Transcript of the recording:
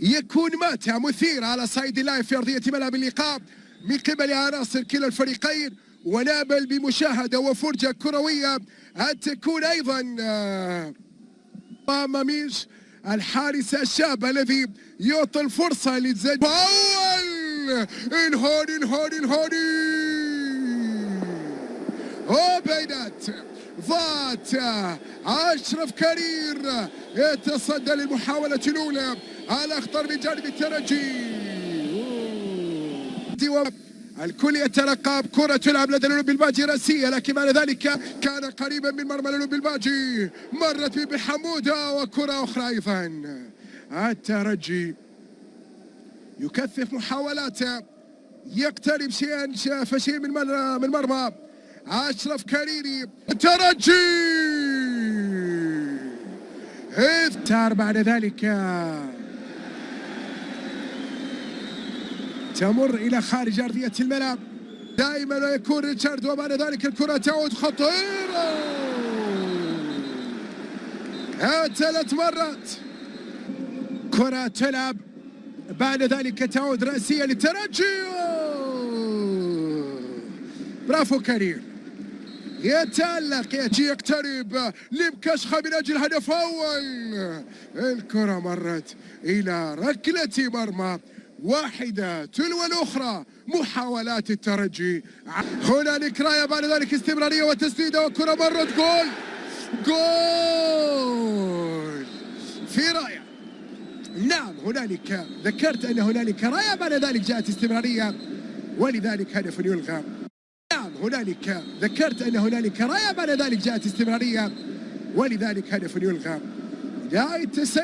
يكون ماتع مثير على صعيد اللاعب في أرضية ملعب اللقاء من قبل عناصر كلا الفريقين، ونامل بمشاهدة وفرجة كروية أن تكون أيضا ماميش الحارس الشاب الذي يعطي الفرصة للزج أول الهوني وبينات ضاعت. أشرف كرير يتصدى للمحاولة الأولى الأخطر من جانب الترجي. الكل يترقب كرة تلعب لدى الأولمبي الباجي راسية، لكن بعد ذلك كان قريبا من مرمى الأولمبي الباجي، مرت به بحمودة وكرة أخرى أيضا. الترجي يكثف محاولاته، يقترب شيئا فشيء من مرمى أشرف كريري. الترجي اختار بعد ذلك تمر إلى خارج أرضية الملعب دائما ويكون ريتشارد، وبعد ذلك الكرة تعود خطيرة 3 مرات. كرة تلعب بعد ذلك تعود رأسية للترجي. برافو كريم، يتألق يقترب لمكشخة من أجل هدف أول. الكرة مرت إلى ركلة مرمى واحدة تلو الأخرى. محاولات الترجي، هنالك راية بعد ذلك استمرارية وتسديدة وكرة مرت جول في راية. نعم هنالك، ذكرت أن هنالك راية بعد ذلك جاءت استمرارية ولذلك هدف يلغى. نعم هنالك، ذكرت أن هنالك راية بعد ذلك جاءت استمرارية ولذلك هدف يلغى. لا التسلل